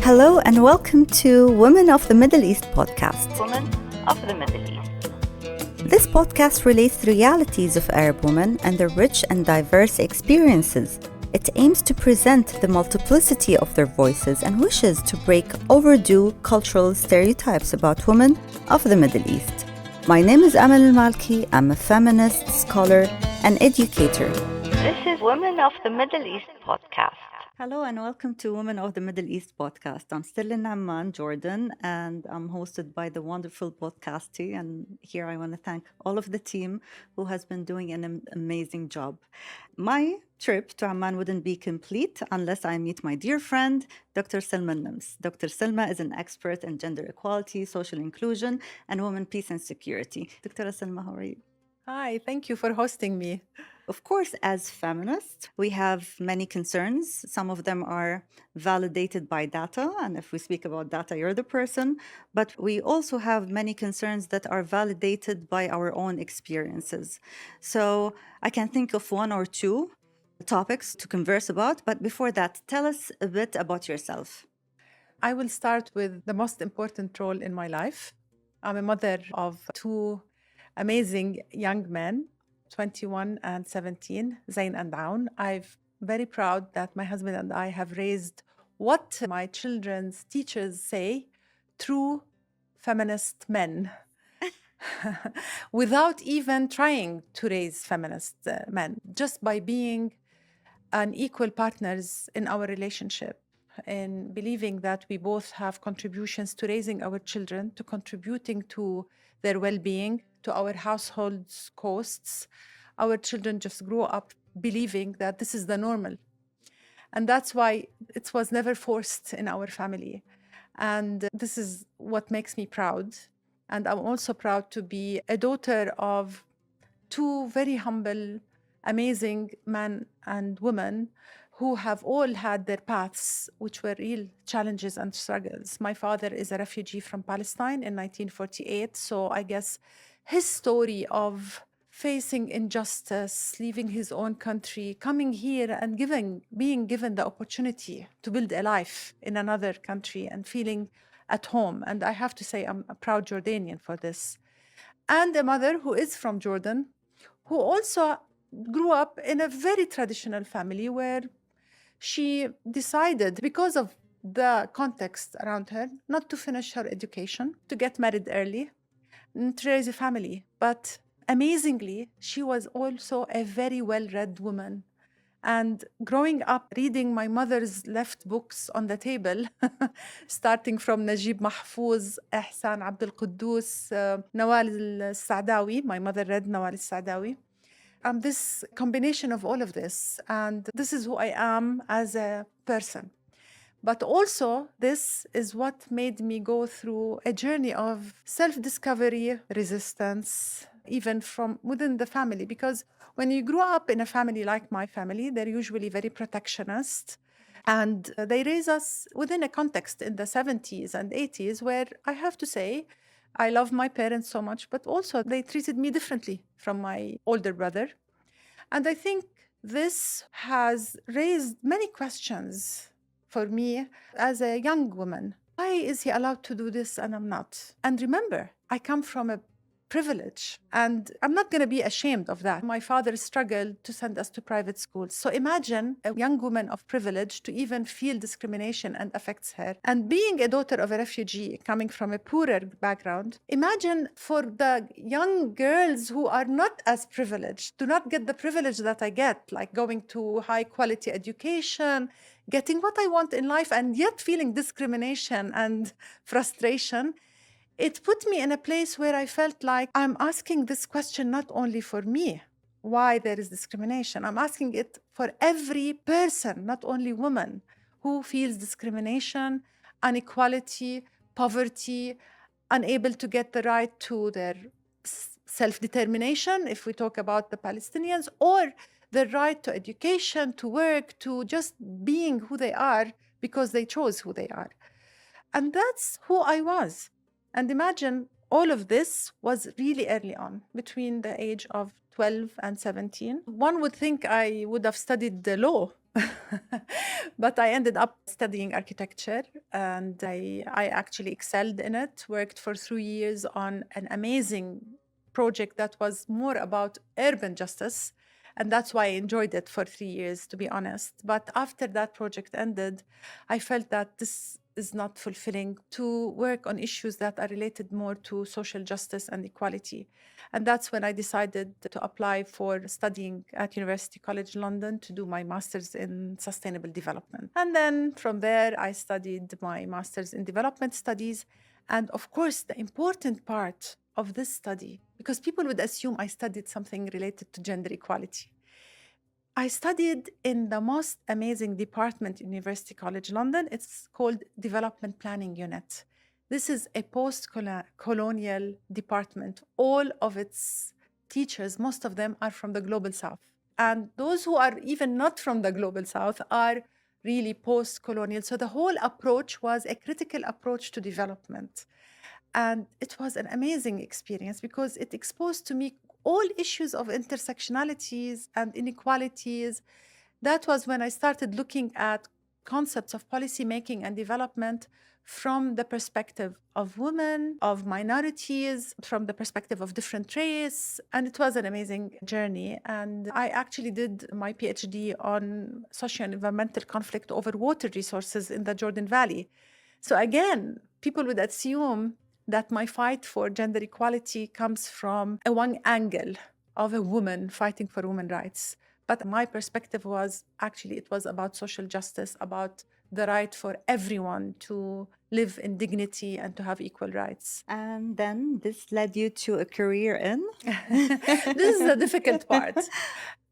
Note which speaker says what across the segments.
Speaker 1: Hello and welcome to Women of the Middle East podcast.
Speaker 2: Women of the Middle East.
Speaker 1: This podcast relates the realities of Arab women and their rich and diverse experiences. It aims to present the multiplicity of their voices and wishes to break overdue cultural stereotypes about women of the Middle East. My name is Amal Al-Malki. I'm a feminist, scholar, and educator.
Speaker 2: This is Women of the Middle East podcast.
Speaker 1: Hello and welcome to Women of the Middle East podcast. I'm still in Amman, Jordan, and I'm hosted by the wonderful podcast team. And here I want to thank all of the team who has been doing an amazing job. My trip to Amman wouldn't be complete unless I meet my dear friend, Dr. Salma Nims. Dr. Salma is an expert in gender equality, social inclusion, and women peace and security. Dr. Salma, how are you?
Speaker 3: Hi, thank you for hosting me.
Speaker 1: Of course, as feminists, we have many concerns. Some of them are validated by data. And if we speak about data, you're the person. But we also have many concerns that are validated by our own experiences. So I can think of one or two topics to converse about. But before that, tell us a bit about yourself.
Speaker 3: I will start with the most important role in my life. I'm a mother of two amazing young men, 21 and 17, Zain and Dawn. I'm very proud that my husband and I have raised what my children's teachers say, true feminist men, without even trying to raise feminist men, just by being an equal partners in our relationship and believing that we both have contributions to raising our children, to contributing to their well-being, to our household's costs. Our children just grew up believing that this is the normal. And that's why it was never forced in our family. And this is what makes me proud. And I'm also proud to be a daughter of two very humble, amazing men and women who have all had their paths, which were real challenges and struggles. My father is a refugee from Palestine in 1948. So I guess his story of facing injustice, leaving his own country, coming here and being given the opportunity to build a life in another country and feeling at home. And I have to say, I'm a proud Jordanian for this. And a mother who is from Jordan, who also grew up in a very traditional family where she decided, because of the context around her, not to finish her education, to get married early, and to raise a family. But amazingly, she was also a very well-read woman. And growing up, reading my mother's left books on the table, starting from Najib Mahfouz, Ihsan Abdul Quddus, Nawal al-Sa'dawi. My mother read Nawal al-Sa'dawi. This combination of all of this, and this is who I am as a person. But also, this is what made me go through a journey of self-discovery, resistance, even from within the family. Because when you grow up in a family like my family, they're usually very protectionist. And they raise us within a context in the 70s and 80s where I have to say, I love my parents so much, but also they treated me differently from my older brother. And I think this has raised many questions for me as a young woman. Why is he allowed to do this and I'm not? And remember, I come from a privilege and I'm not going to be ashamed of that. My father struggled to send us to private schools. So imagine a young woman of privilege to even feel discrimination and affects her. And being a daughter of a refugee coming from a poorer background, imagine for the young girls who are not as privileged, do not get the privilege that I get, like going to high quality education, getting what I want in life, and yet feeling discrimination and frustration. It put me in a place where I felt like I'm asking this question not only for me, why there is discrimination. I'm asking it for every person, not only women, who feels discrimination, inequality, poverty, unable to get the right to their self-determination, if we talk about the Palestinians, or the right to education, to work, to just being who they are because they chose who they are. And that's who I was. And imagine all of this was really early on, between the age of 12 and 17. One would think I would have studied the law But I ended up studying architecture, and I actually excelled in it, worked for 3 years on an amazing project that was more about urban justice. And that's why I enjoyed it for 3 years, to be honest. But after that project ended, I felt that this is not fulfilling to work on issues that are related more to social justice and equality. And that's when I decided to apply for studying at University College London to do my master's in sustainable development. And then from there, I studied my master's in development studies. And of course, the important part of this study, because people would assume I studied something related to gender equality. I studied in the most amazing department in University College London. It's called Development Planning Unit. This is a post-colonial department. All of its teachers, most of them are from the Global South. And those who are even not from the Global South are really post-colonial. So the whole approach was a critical approach to development. And it was an amazing experience because it exposed to me all issues of intersectionalities and inequalities. That was when I started looking at concepts of policy making and development from the perspective of women, of minorities, from the perspective of different race. And it was an amazing journey. And I actually did my PhD on socio and environmental conflict over water resources in the Jordan Valley. So again, people would assume that my fight for gender equality comes from a one angle of a woman fighting for women's rights. But my perspective was actually it was about social justice, about the right for everyone to live in dignity and to have equal rights.
Speaker 1: And then this led you to a career in?
Speaker 3: This is the difficult part.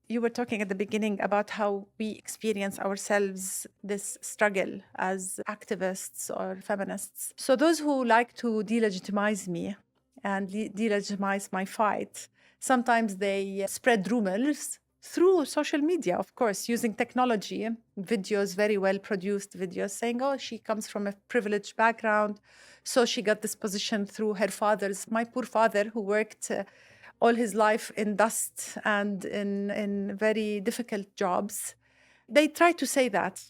Speaker 3: You were talking at the beginning about how we experience ourselves this struggle as activists or feminists. So those who like to delegitimize me and delegitimize my fight, sometimes they spread rumors through social media, of course, using technology, videos, very well produced videos saying, oh, she comes from a privileged background, so she got this position through her father's. My poor father, who worked all his life in dust and in very difficult jobs. They try to say that.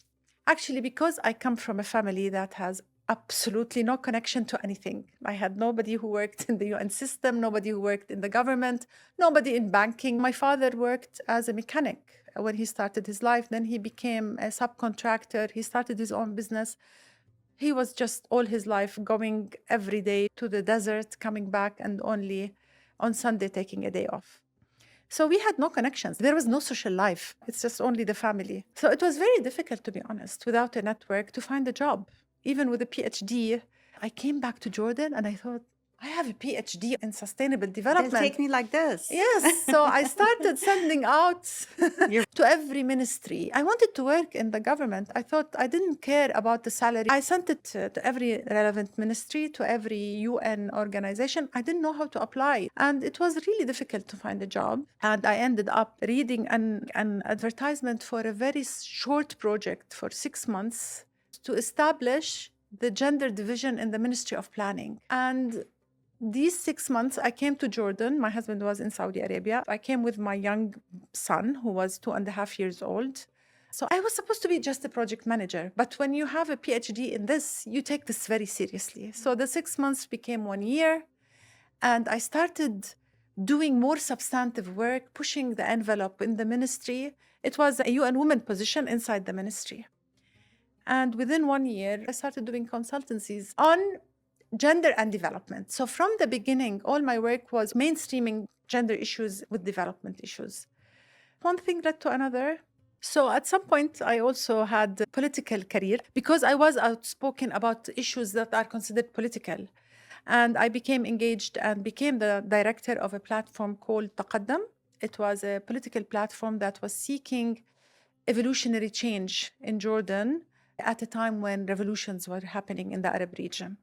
Speaker 3: Actually, because I come from a family that has absolutely no connection to anything. I had nobody who worked in the UN system, nobody who worked in the government, nobody in banking. My father worked as a mechanic when he started his life. Then he became a subcontractor. He started his own business. He was just all his life going every day to the desert, coming back, and only on Sunday taking a day off. So we had no connections. There was no social life. It's just only the family. So it was very difficult, to be honest, without a network to find a job. Even with a PhD, I came back to Jordan and I thought, I have a PhD in sustainable development.
Speaker 1: They'll take me like this.
Speaker 3: Yes. So I started sending out to every ministry. I wanted to work in the government. I thought I didn't care about the salary. I sent it to every relevant ministry, to every UN organization. I didn't know how to apply. And it was really difficult to find a job. And I ended up reading an advertisement for a very short project for 6 months to establish the gender division in the Ministry of Planning. And these 6 months, I came to Jordan. My husband was in Saudi Arabia. I came with my young son, who was 2.5 years old. So I was supposed to be just a project manager. But when you have a PhD in this, you take this very seriously. So the 6 months became 1 year. And I started doing more substantive work, pushing the envelope in the ministry. It was a UN woman position inside the ministry. And within 1 year, I started doing consultancies on gender and development. So from the beginning, all my work was mainstreaming gender issues with development issues. One thing led to another. So at some point, I also had a political career because I was outspoken about issues that are considered political. And I became engaged and became the director of a platform called Taqaddam. It was a political platform that was seeking evolutionary change in Jordan at a time when revolutions were happening in the Arab region.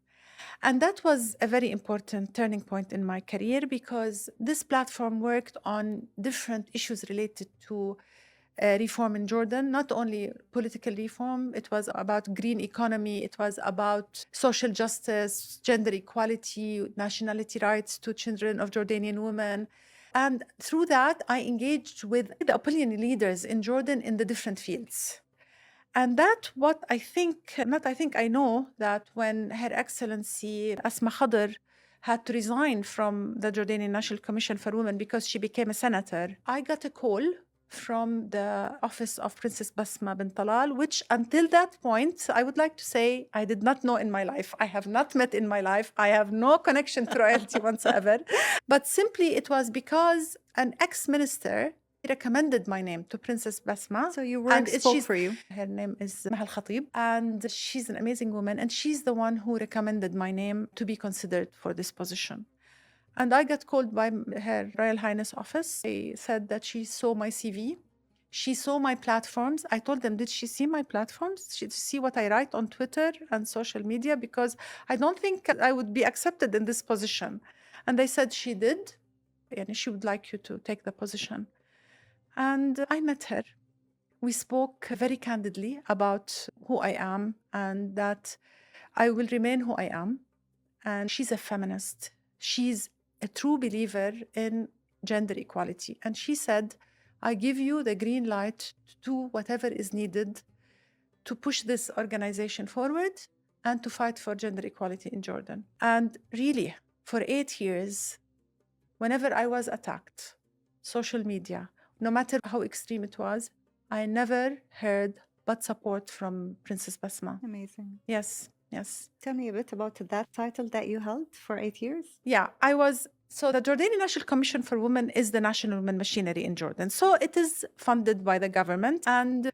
Speaker 3: And that was a very important turning point in my career because this platform worked on different issues related to reform in Jordan, not only political reform. It was about green economy. It was about social justice, gender equality, nationality rights to children of Jordanian women. And through that, I engaged with the opinion leaders in Jordan in the different fields. And that what I think, not I think, I know that when Her Excellency Asma Khader had to resign from the Jordanian National Commission for Women because she became a senator, I got a call from the office of Princess Basma bin Talal, which until that point, I would like to say, I did not know in my life. I have not met in my life. I have no connection to royalty whatsoever. But simply it was because an ex-minister recommended my name to Princess Basma.
Speaker 1: So your work spoke for you.
Speaker 3: Her name is Mahal Khatib, and she's an amazing woman, and she's the one who recommended my name to be considered for this position. And I got called by Her Royal Highness office. They said that she saw my CV. She saw my platforms. I told them, did she see my platforms? Did she see what I write on Twitter and social media? Because I don't think I would be accepted in this position. And they said she did, and she would like you to take the position. And I met her. We spoke very candidly about who I am and that I will remain who I am. And she's a feminist. She's a true believer in gender equality. And she said, I give you the green light to do whatever is needed to push this organization forward and to fight for gender equality in Jordan. And really, for 8 years, whenever I was attacked, social media, no matter how extreme it was, I never heard but support from Princess Basma.
Speaker 1: Amazing.
Speaker 3: Yes, yes.
Speaker 1: Tell me a bit about that title that you held for 8 years.
Speaker 3: Yeah, so the Jordanian National Commission for Women is the national women machinery in Jordan. So it is funded by the government,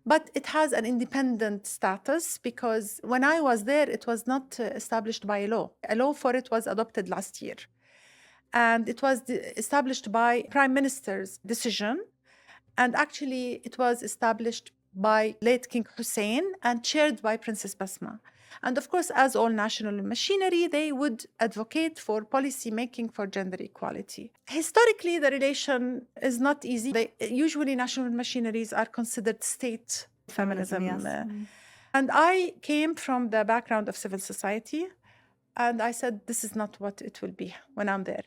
Speaker 3: but it has an independent status because when I was there, it was not established by a law. A law for it was adopted last year. And it was established by Prime Minister's decision. And actually, it was established by late King Hussein and chaired by Princess Basma. And of course, as all national machinery, they would advocate for policy making for gender equality. Historically, the relation is not easy. Usually, national machineries are considered state feminism.
Speaker 1: Yes.
Speaker 3: And I came from the background of civil society. And I said, this is not what it will be when I'm there.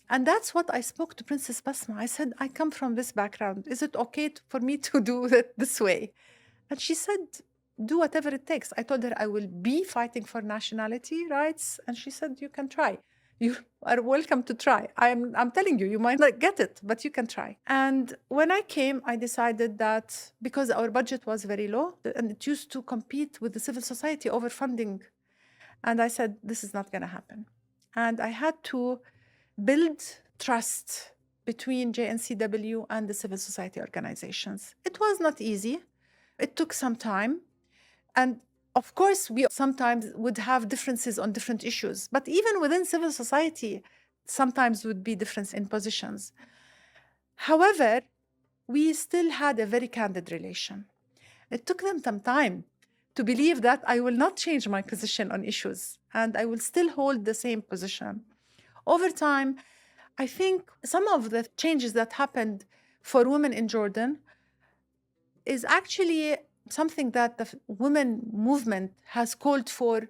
Speaker 3: And that's what I spoke to Princess Basma. I said, I come from this background. Is it okay for me to do it this way? And she said, do whatever it takes. I told her I will be fighting for nationality rights. And she said, you can try. You are welcome to try. I'm telling you, you might not get it, but you can try. And when I came, I decided that because our budget was very low and it used to compete with the civil society over funding. And I said, this is not going to happen. And I had to build trust between JNCW and the civil society organizations. It was not easy. It took some time. And of course, we sometimes would have differences on different issues. But even within civil society, sometimes would be difference in positions. However, we still had a very candid relation. It took them some time to believe that I will not change my position on issues and I will still hold the same position. Over time, I think some of the changes that happened for women in Jordan is actually something that the women movement has called for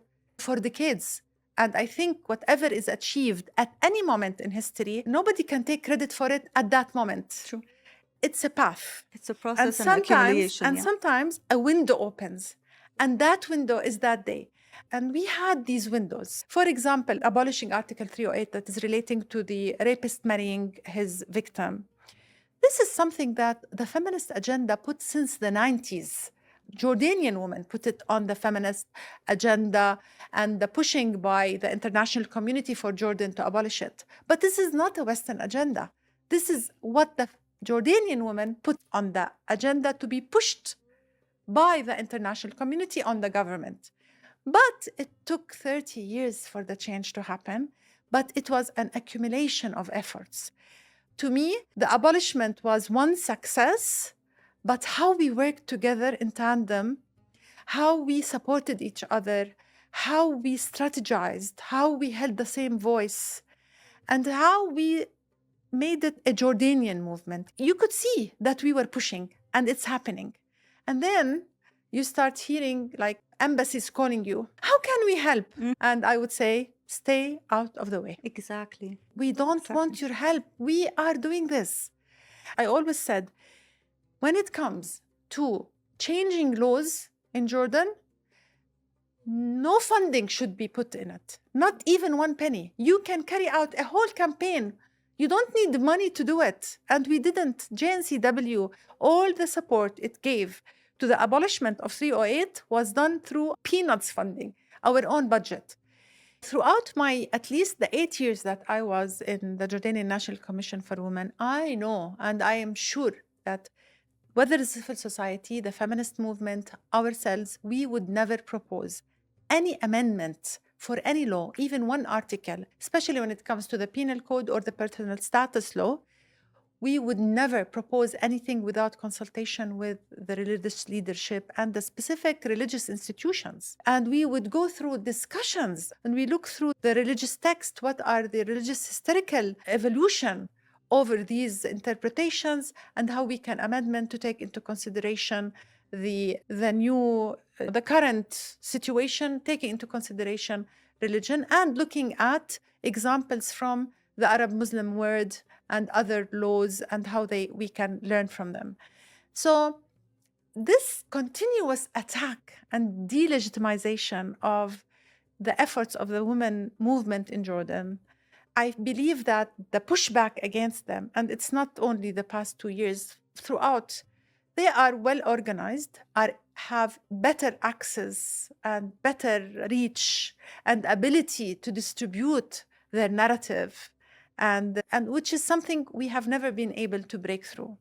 Speaker 3: decades. And I think whatever is achieved at any moment in history, nobody can take credit for it at that moment.
Speaker 1: True.
Speaker 3: It's a path.
Speaker 1: It's a process and accumulation.
Speaker 3: And sometimes a window opens. And that window is that day. And we had these windows. For example, abolishing Article 308 that is relating to the rapist marrying his victim. This is something that the feminist agenda put since the 90s. Jordanian women put it on the feminist agenda and the pushing by the international community for Jordan to abolish it. But this is not a Western agenda. This is what the Jordanian women put on the agenda to be pushed by the international community on the government. But it took 30 years for the change to happen, but it was an accumulation of efforts. To me, the abolishment was one success, but how we worked together in tandem, how we supported each other, how we strategized, how we held the same voice, and how we made it a Jordanian movement. You could see that we were pushing, and it's happening. And then you start hearing like embassies calling you, how can we help? And I would say, stay out of the way.
Speaker 1: Exactly.
Speaker 3: We don't want your help. We are doing this. I always said, when it comes to changing laws in Jordan, no funding should be put in it, not even 1 penny. You can carry out a whole campaign. You don't need money to do it. And we didn't. JNCW, all the support it gave to the abolishment of 308 was done through peanuts funding, our own budget. Throughout at least the 8 years that I was in the Jordanian National Commission for Women, I know and I am sure that whether the civil society, the feminist movement, ourselves, we would never propose any amendment for any law, even one article, especially when it comes to the penal code or the personal status law. We would never propose anything without consultation with the religious leadership and the specific religious institutions. And we would go through discussions and we look through the religious text. What are the religious historical evolution over these interpretations and how we can amendment to take into consideration the current situation, taking into consideration religion and looking at examples from the Arab Muslim world and other laws and how we can learn from them. So this continuous attack and delegitimization of the efforts of the women movement in Jordan, I believe that the pushback against them, and it's not only the past 2 years, throughout, they are well organized, have better access and better reach and ability to distribute their narrative, and which is something we have never been able to break through.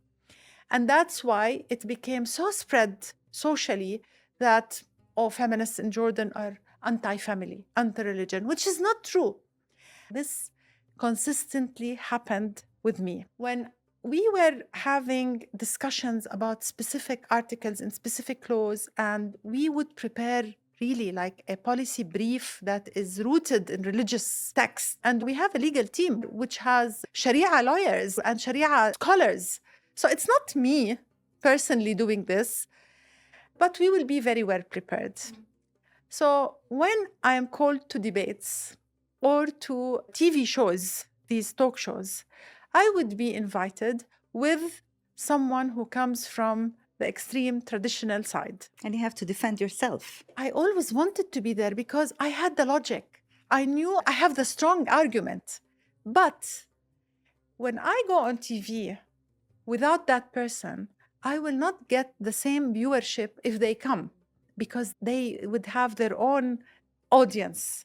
Speaker 3: And that's why it became so spread socially that feminists in Jordan are anti-family, anti-religion, which is not true. This consistently happened with me. When we were having discussions about specific articles and specific laws, and we would prepare really like a policy brief that is rooted in religious texts. And we have a legal team which has Sharia lawyers and Sharia scholars. So it's not me personally doing this, but we will be very well prepared. So when I am called to debates or to TV shows, these talk shows, I would be invited with someone who comes from the extreme traditional side.
Speaker 1: And you have to defend yourself.
Speaker 3: I always wanted to be there because I had the logic. I knew I have the strong argument. But when I go on TV without that person, I will not get the same viewership if they come, because they would have their own audience.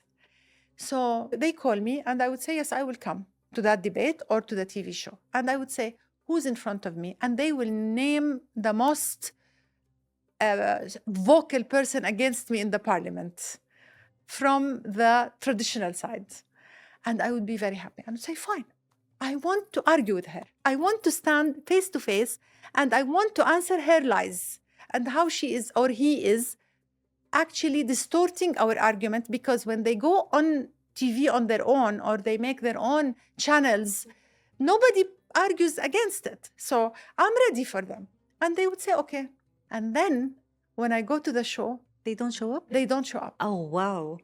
Speaker 3: So they call me and I would say, yes, I will come to that debate or to the TV show. And I would say, who's in front of me? And they will name the most vocal person against me in the parliament from the traditional side. And I would be very happy. I would say, fine, I want to argue with her. I want to stand face to face and I want to answer her lies and how she is or he is actually distorting our argument, because when they go on TV on their own or they make their own channels, nobody argues against it. So I'm ready for them. And they would say, okay. And then when I go to the show,
Speaker 1: They don't show up?
Speaker 3: they don't show up.
Speaker 1: Oh, wow.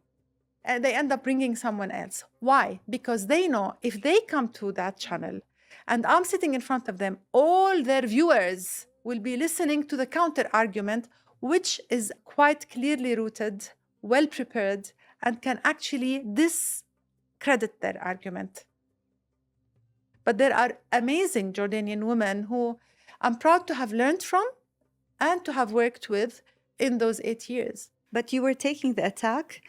Speaker 3: And they end up bringing someone else. Why? Because they know if they come to that channel and I'm sitting in front of them, all their viewers will be listening to the counter argument, which is quite clearly rooted, well prepared, and can actually discredit their argument. But there are amazing Jordanian women who I'm proud to have learned from and to have worked with in those 8 years.
Speaker 1: But you were taking the attack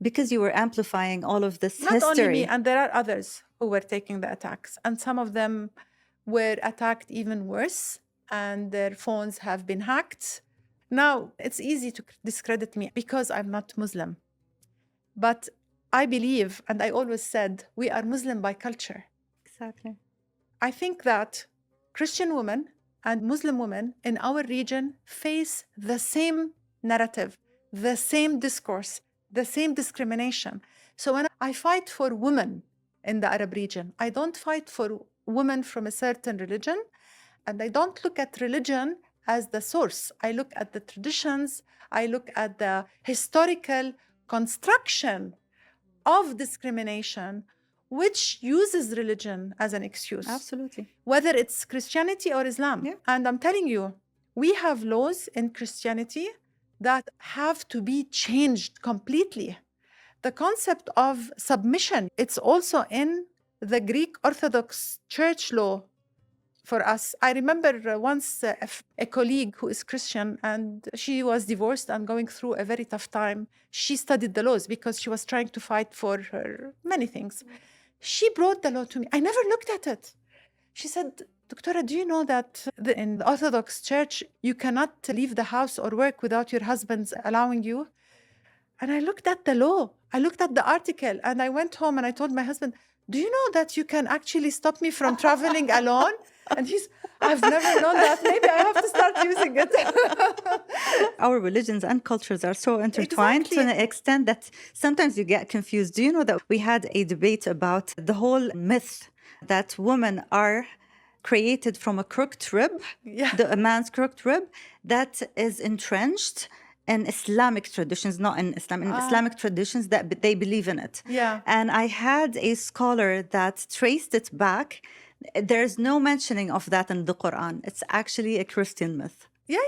Speaker 1: because you were amplifying all of this
Speaker 3: Not
Speaker 1: history.
Speaker 3: only me, and there are others who were taking the attacks. And some of them were attacked even worse, and their phones have been hacked. Now, it's easy to discredit me because I'm not Muslim. But I believe, and I always said, we are Muslim by culture.
Speaker 1: Exactly.
Speaker 3: I think that Christian women and Muslim women in our region face the same narrative, the same discourse, the same discrimination. So when I fight for women in the Arab region, I don't fight for women from a certain religion, and I don't look at religion as the source. I look at the traditions, I look at the historical construction of discrimination, which uses religion as an excuse.
Speaker 1: Absolutely.
Speaker 3: Whether it's Christianity or Islam.
Speaker 1: Yeah.
Speaker 3: And I'm telling you, we have laws in Christianity that have to be changed completely. The concept of submission, it's also in the Greek Orthodox Church law for us. I remember once a colleague who is Christian, and she was divorced and going through a very tough time. She studied the laws because she was trying to fight for her many things. She brought the law to me. I never looked at it. She said, Doctora, do you know that in the Orthodox Church, you cannot leave the house or work without your husband's allowing you? And I looked at the law. I looked at the article, and I went home and I told my husband, do you know that you can actually stop me from traveling alone? And I've never known that. Maybe I have to start using it.
Speaker 1: Our religions and cultures are so intertwined to an extent that sometimes you get confused. Do you know that we had a debate about the whole myth that women are created from a crooked rib, a man's crooked rib, that is entrenched in Islamic traditions, not in Islam, in Islamic traditions that they believe in it.
Speaker 3: Yeah.
Speaker 1: And I had a scholar that traced it back. There's no mentioning of that in the Quran. It's actually a Christian myth.
Speaker 3: Yeah.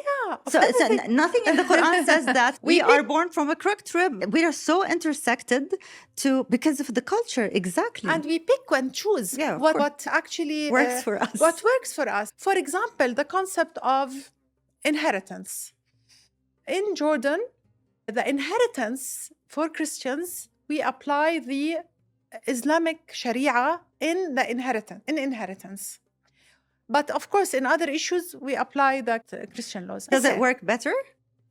Speaker 1: So nothing in the Quran says that we are born from a crooked rib. We are so intersected because of the culture, exactly.
Speaker 3: And we pick and choose what actually
Speaker 1: works for us.
Speaker 3: What works for us. For example, the concept of inheritance. In Jordan, the inheritance for Christians, we apply the Islamic Sharia in inheritance. But of course, in other issues, we apply the Christian laws.
Speaker 1: Does it work better?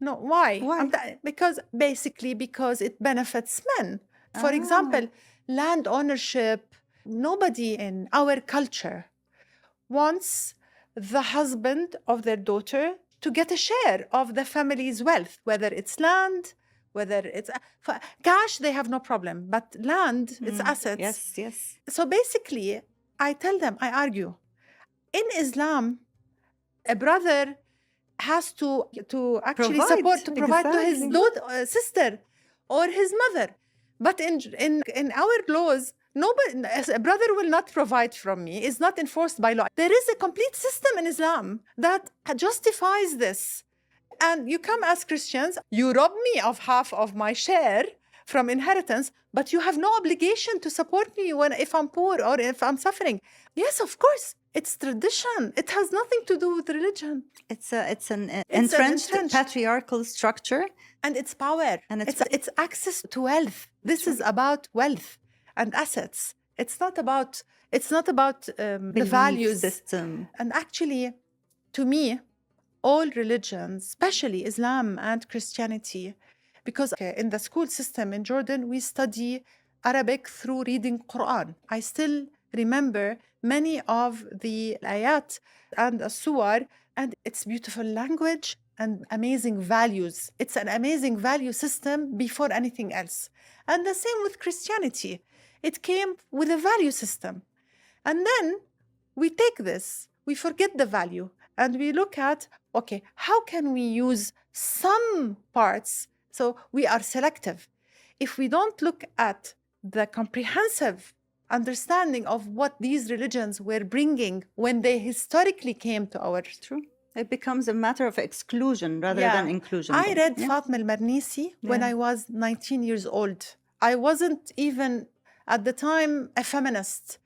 Speaker 3: No, why?
Speaker 1: Why?
Speaker 3: Because it benefits men. For example, land ownership. Nobody in our culture wants the husband of their daughter to get a share of the family's wealth, whether it's land, whether it's cash, they have no problem. But land, it's assets.
Speaker 1: Yes.
Speaker 3: So basically, I argue, in Islam, a brother has to actually provide to his sister or his mother. But in our laws, a brother will not provide from me. It's not enforced by law. There is a complete system in Islam that justifies this. And you come as Christians, you rob me of half of my share from inheritance, but you have no obligation to support me if I'm poor or if I'm suffering. Yes, of course. It's tradition. It has nothing to do with religion.
Speaker 1: It's an entrenched patriarchal structure.
Speaker 3: And it's power. And it's access to wealth. This is about wealth and assets. It's not about the values
Speaker 1: system.
Speaker 3: And actually, to me, all religions, especially Islam and Christianity, because in the school system in Jordan, we study Arabic through reading Quran. I still remember many of the ayat and the surah, and it's beautiful language and amazing values. It's an amazing value system before anything else. And the same with Christianity. It came with a value system. And then we take this, we forget the value, and we look at, okay, how can we use some parts? So we are selective. If we don't look at the comprehensive understanding of what these religions were bringing when they historically came to our...
Speaker 1: True. It becomes a matter of exclusion rather than inclusion.
Speaker 3: I read Fatma Al-Marnisi when I was 19 years old. I wasn't even, at the time, a feminist.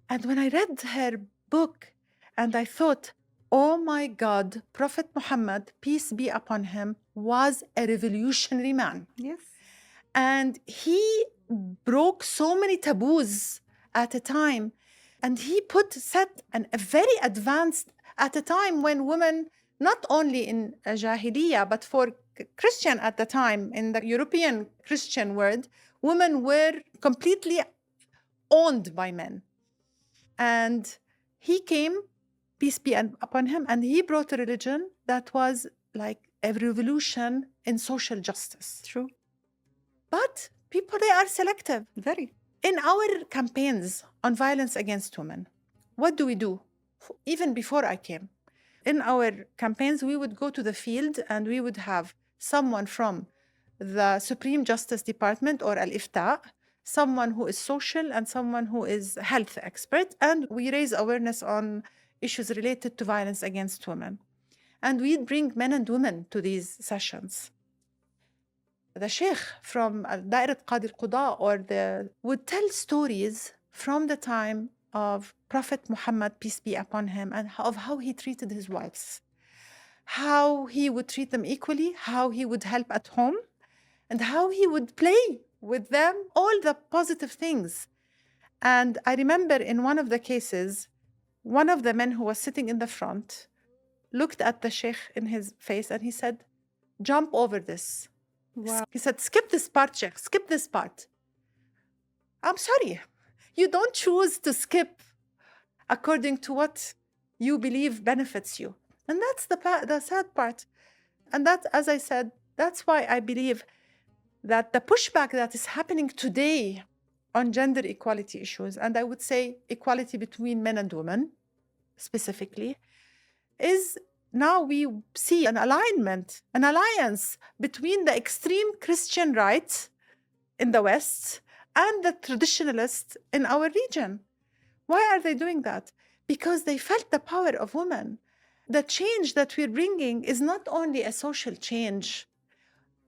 Speaker 3: And when I read her book, and I thought, oh my God, Prophet Muhammad, peace be upon him, was a revolutionary man.
Speaker 1: Yes.
Speaker 3: And he broke so many taboos at a time. And he set a very advanced, at a time when women, not only in Jahiliyyah, but for Christian at the time, in the European Christian world, women were completely owned by men. And he came, peace be upon him, and he brought a religion that was like a revolution in social justice.
Speaker 1: True.
Speaker 3: But people, they are selective.
Speaker 1: Very.
Speaker 3: In our campaigns on violence against women, what do we do? Even before I came, in our campaigns, we would go to the field and we would have someone from the Supreme Justice Department or Al-Ifta, someone who is social and someone who is health expert, and we raise awareness on issues related to violence against women. And we'd bring men and women to these sessions. the sheikh from Da'irat Qadi al-Quda would tell stories from the time of Prophet Muhammad, peace be upon him, and of how he treated his wives, how he would treat them equally, how he would help at home, and how he would play with them, all the positive things. And I remember in one of the cases, one of the men who was sitting in the front looked at the sheikh in his face and he said, jump over this.
Speaker 1: Wow.
Speaker 3: He said, skip this part, sheikh, skip this part. I'm sorry, you don't choose to skip according to what you believe benefits you. And that's the sad part. And that, as I said, that's why I believe that the pushback that is happening today on gender equality issues, and I would say equality between men and women specifically, is now we see an alliance between the extreme Christian right in the West and the traditionalists in our region. Why are they doing that? Because they felt the power of women. The change that we're bringing is not only a social change.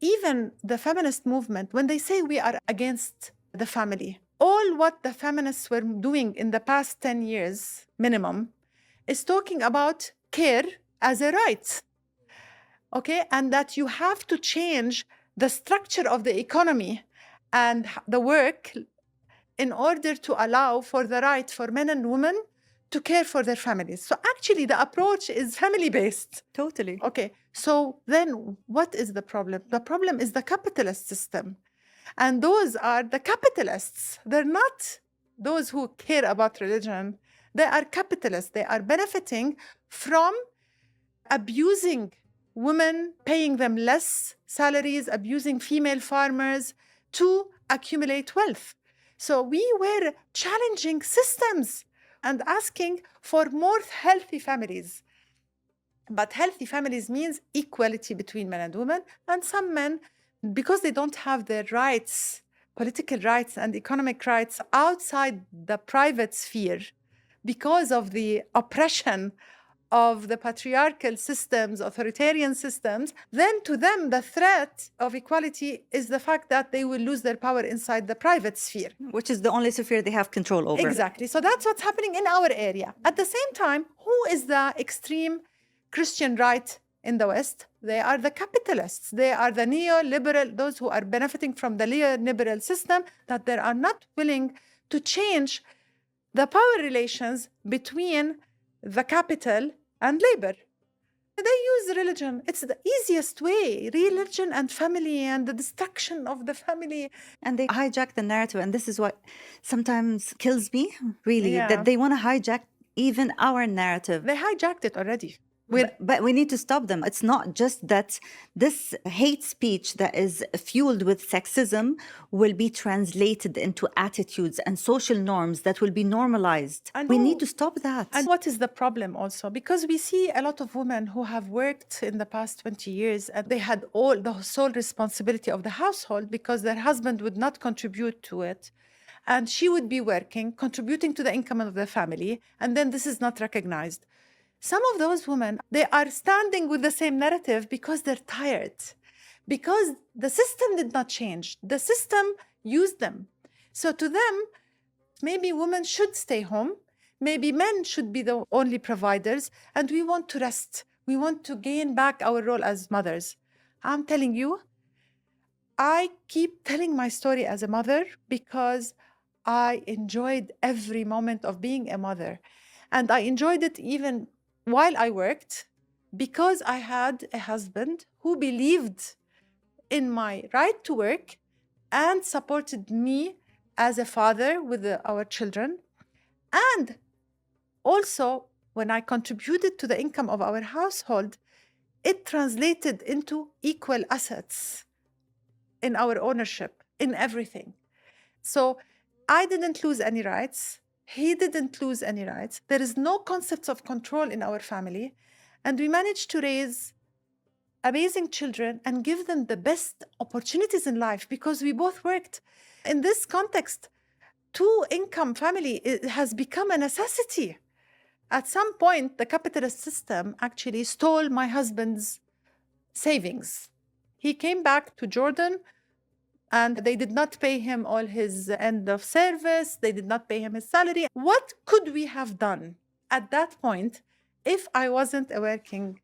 Speaker 3: Even the feminist movement, when they say we are against the family, all what the feminists were doing in the past 10 years minimum is talking about care as a right, okay? And that you have to change the structure of the economy and the work in order to allow for the right for men and women to care for their families. So actually the approach is family-based.
Speaker 1: Totally.
Speaker 3: Okay, so then what is the problem? The problem is the capitalist system. And those are the capitalists. They're not those who care about religion. They are capitalists. They are benefiting from abusing women, paying them less salaries, abusing female farmers to accumulate wealth. So we were challenging systems and asking for more healthy families. But healthy families means equality between men and women. And some men, because they don't have their rights, political rights and economic rights outside the private sphere, because of the oppression of the patriarchal systems, authoritarian systems, then to them the threat of equality is the fact that they will lose their power inside the private sphere.
Speaker 1: Which is the only sphere they have control over.
Speaker 3: Exactly. So that's what's happening in our area. At the same time, who is the extreme Christian right in the West? They are the capitalists. They are the neoliberal, those who are benefiting from the neoliberal system, that they are not willing to change the power relations between the capital and labor. They use religion. It's the easiest way, religion and family and the destruction of the family.
Speaker 1: And they hijack the narrative. And this is what sometimes kills me, really,
Speaker 3: Yeah.
Speaker 1: that they want to hijack even our narrative.
Speaker 3: They hijacked it already.
Speaker 1: But we need to stop them. It's not just that this hate speech that is fueled with sexism will be translated into attitudes and social norms that will be normalized.
Speaker 3: And
Speaker 1: we need to stop that.
Speaker 3: And what is the problem also? Because we see a lot of women who have worked in the past 20 years and they had all the sole responsibility of the household because their husband would not contribute to it. And she would be working, contributing to the income of the family, and then this is not recognized. Some of those women, they are standing with the same narrative because they're tired, because the system did not change. The system used them. So to them, maybe women should stay home, maybe men should be the only providers, and we want to rest. We want to gain back our role as mothers. I'm telling you, I keep telling my story as a mother because I enjoyed every moment of being a mother. And I enjoyed it even while I worked because I had a husband who believed in my right to work and supported me as a father with our children. And also, when I contributed to the income of our household, it translated into equal assets in our ownership, in everything. So I didn't lose any rights. He didn't lose any rights. There is no concept of control in our family. And we managed to raise amazing children and give them the best opportunities in life because we both worked. In this context, two-income family has become a necessity. At some point, the capitalist system actually stole my husband's savings. He came back to Jordan and they did not pay him all his end of service. They did not pay him his salary. What could we have done at that point if I wasn't a working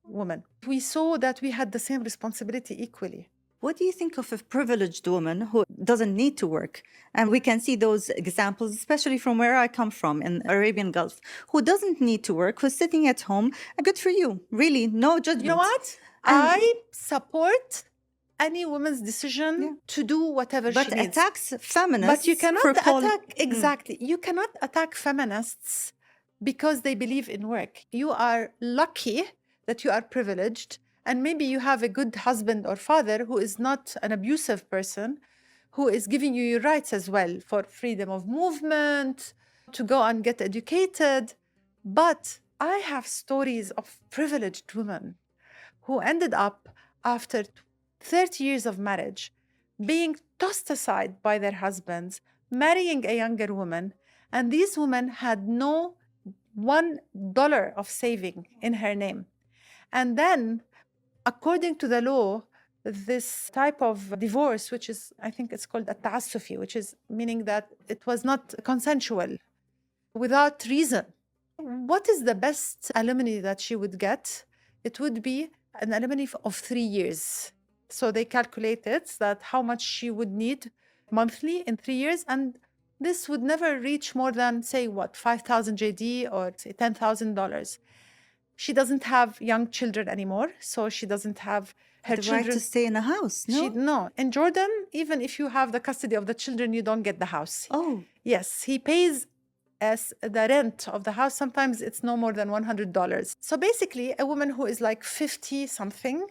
Speaker 3: woman? We saw that we had the same responsibility equally.
Speaker 1: What do you think of a privileged woman who doesn't need to work? And we can see those examples, especially from where I come from in Arabian Gulf, who doesn't need to work, who's sitting at home. Good for you. Really, no judgment.
Speaker 3: You know what?
Speaker 1: And-
Speaker 3: I support any woman's decision to do whatever
Speaker 1: but
Speaker 3: she needs.
Speaker 1: attacks feminists.
Speaker 3: But you cannot
Speaker 1: for
Speaker 3: attack, exactly. You cannot attack feminists because they believe in work. You are lucky that you are privileged, and maybe you have a good husband or father who is not an abusive person, who is giving you your rights as well for freedom of movement, to go and get educated. But I have stories of privileged women who ended up after 30 years of marriage being tossed aside by their husbands, marrying a younger woman, and these women had no $1 of saving in her name. And then, according to the law, this type of divorce, which is, I think it's called a ta'assufi, which is meaning that it was not consensual, without reason. What is the best alimony that she would get? It would be an alimony of 3 years. So they calculated that how much she would need monthly in 3 years, and this would never reach more than, say, what, 5,000 JD or say $10,000. She doesn't have young children anymore, so she doesn't have her
Speaker 1: the
Speaker 3: children.
Speaker 1: right to stay in a house, no?
Speaker 3: No. In Jordan, even if you have the custody of the children, you don't get the house.
Speaker 1: Oh.
Speaker 3: Yes, he pays as the rent of the house. Sometimes it's no more than $100. So basically, a woman who is like 50 something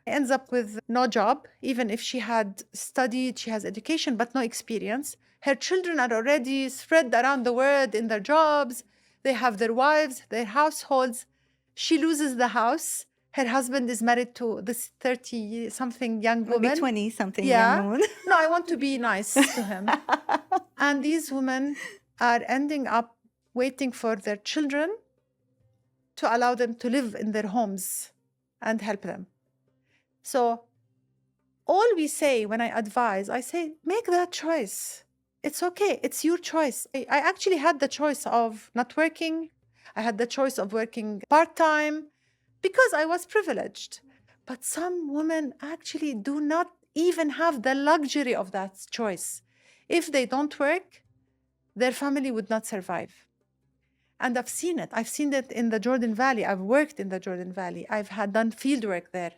Speaker 3: ends up with no job, even if she had studied, she has education, but no experience. Her children are already spread around the world in their jobs. They have their wives, their households. She loses the house. Her husband is married to this 30-something young woman.
Speaker 1: Maybe 20-something
Speaker 3: Yeah.
Speaker 1: young woman.
Speaker 3: No, I want to be nice to him. And these women are ending up waiting for their children to allow them to live in their homes and help them. So all we say when I advise, I say, make that choice. It's okay. It's your choice. I actually had the choice of not working. I had the choice of working part-time because I was privileged. But some women actually do not even have the luxury of that choice. If they don't work, their family would not survive. And I've seen it. I've seen it in the Jordan Valley. I've worked in the Jordan Valley. I've had done field work there.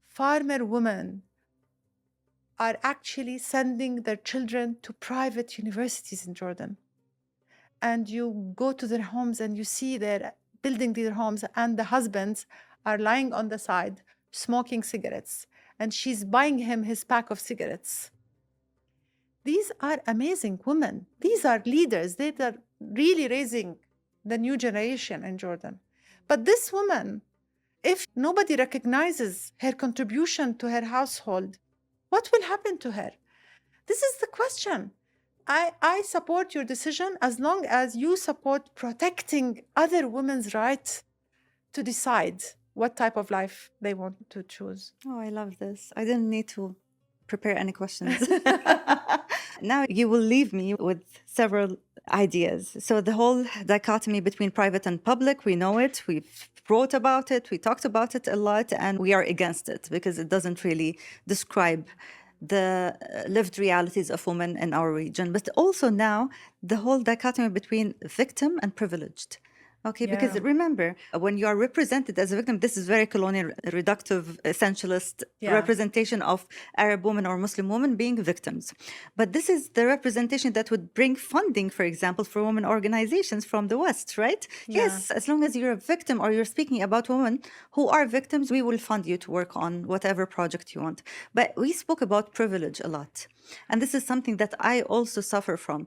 Speaker 3: Farmer women are actually sending their children to private universities in Jordan. And you go to their homes and you see they're building their homes, and the husbands are lying on the side smoking cigarettes, and she's buying him his pack of cigarettes. These are amazing women. These are leaders. They are really raising the new generation in Jordan. But this woman, if nobody recognizes her contribution to her household, what will happen to her? This is the question. I support your decision as long as you support protecting other women's right to decide what type of life they want to choose.
Speaker 1: Oh, I love this. I didn't need to prepare any questions. Now you will leave me with several ideas. So the whole dichotomy between private and public, we know it. We've wrote about it. We talked about it a lot, and we are against it because it doesn't really describe the lived realities of women in our region. But also now the whole dichotomy between victim and privileged. Okay, because remember, when you are represented as a victim, this is very colonial, reductive, essentialist representation of Arab women or Muslim women being victims. But this is the representation that would bring funding, for example, for women organizations from the West, right?
Speaker 3: Yeah.
Speaker 1: Yes, as long as you're a victim or you're speaking about women who are victims, we will fund you to work on whatever project you want. But we spoke about privilege a lot. And this is something that I also suffer from.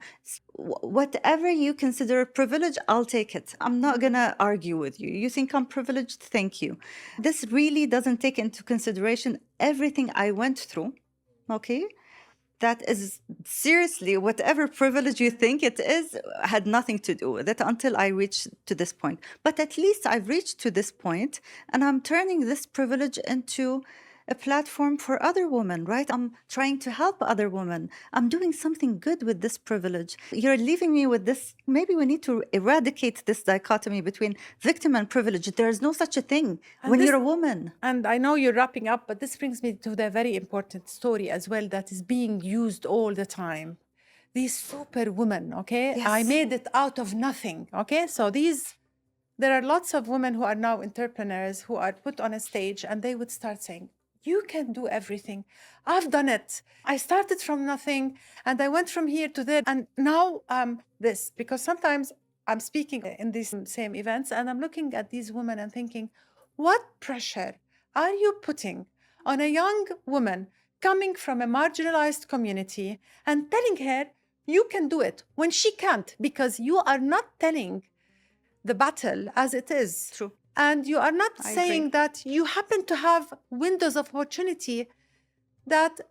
Speaker 1: Whatever you consider privilege, I'll take it. I'm not going to argue with you. You think I'm privileged? Thank you. This really doesn't take into consideration everything I went through, okay? That is seriously, whatever privilege you think it is, had nothing to do with it until I reached to this point. But at least I've reached to this point, and I'm turning this privilege into a platform for other women, right? I'm trying to help other women. I'm doing something good with this privilege. You're leaving me with this. Maybe we need to eradicate this dichotomy between victim and privilege. There is no such a thing when you're a woman.
Speaker 3: And I know you're wrapping up, but this brings me to the very important story as well that is being used all the time. These superwomen, okay?
Speaker 1: Yes.
Speaker 3: I made it out of nothing, okay? So there are lots of women who are now entrepreneurs who are put on a stage and they would start saying, you can do everything. I've done it. I started from nothing and I went from here to there. And now this, because sometimes I'm speaking in these same events and I'm looking at these women and thinking, what pressure are you putting on a young woman coming from a marginalized community and telling her you can do it when she can't, because you are not telling the battle as it is.
Speaker 1: True.
Speaker 3: And you are not
Speaker 1: I
Speaker 3: saying
Speaker 1: agree.
Speaker 3: that you happen to have windows of opportunity that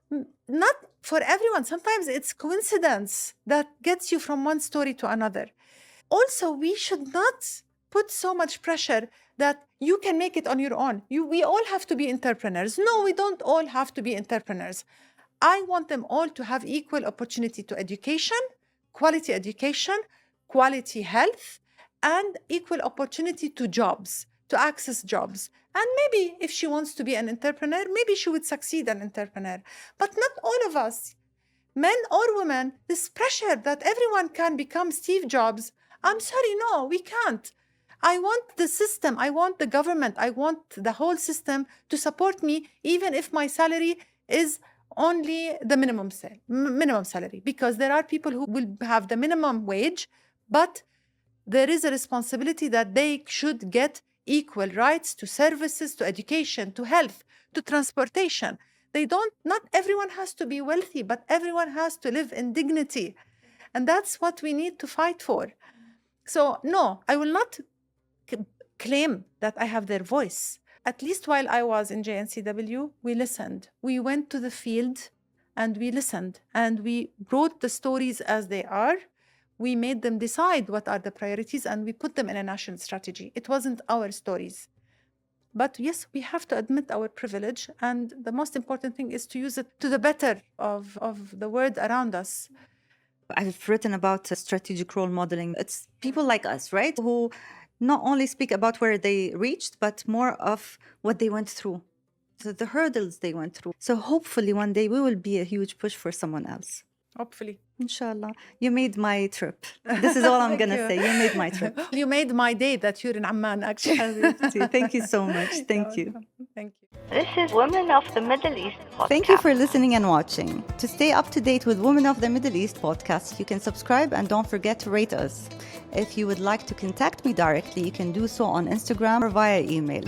Speaker 3: not for everyone. Sometimes it's coincidence that gets you from one story to another. Also, we should not put so much pressure that you can make it on your own. We all have to be entrepreneurs. No, we don't all have to be entrepreneurs. I want them all to have equal opportunity to education, quality health, and equal opportunity to jobs, to access jobs. And maybe if she wants to be an entrepreneur, maybe she would succeed an entrepreneur. But not all of us, men or women, this pressure that everyone can become Steve Jobs. I'm sorry, no, we can't. I want the system, I want the government, I want the whole system to support me, even if my salary is only the minimum salary, because there are people who will have the minimum wage, but there is a responsibility that they should get equal rights to services, to education, to health, to transportation. Not everyone has to be wealthy, but everyone has to live in dignity. And that's what we need to fight for. So no, I will not claim that I have their voice. At least while I was in JNCW, we listened. We went to the field and we listened and we wrote the stories as they are. We made them decide what are the priorities and we put them in a national strategy. It wasn't our stories. But yes, we have to admit our privilege, and the most important thing is to use it to the better of the world around us.
Speaker 1: I've written about strategic role modeling. It's people like us, right? Who not only speak about where they reached, but more of what they went through, the hurdles they went through. So hopefully one day we will be a huge push for someone else.
Speaker 3: Hopefully.
Speaker 1: Inshallah. You made my trip. This is all I'm going to say. You made my trip.
Speaker 3: You made my day that you're in Amman, actually.
Speaker 1: Thank you so much. Thank you.
Speaker 3: Thank you.
Speaker 2: This is Women of the Middle East podcast.
Speaker 1: Thank you for listening and watching. To stay up to date with Women of the Middle East podcast, you can subscribe and don't forget to rate us. If you would like to contact me directly, you can do so on Instagram or via email.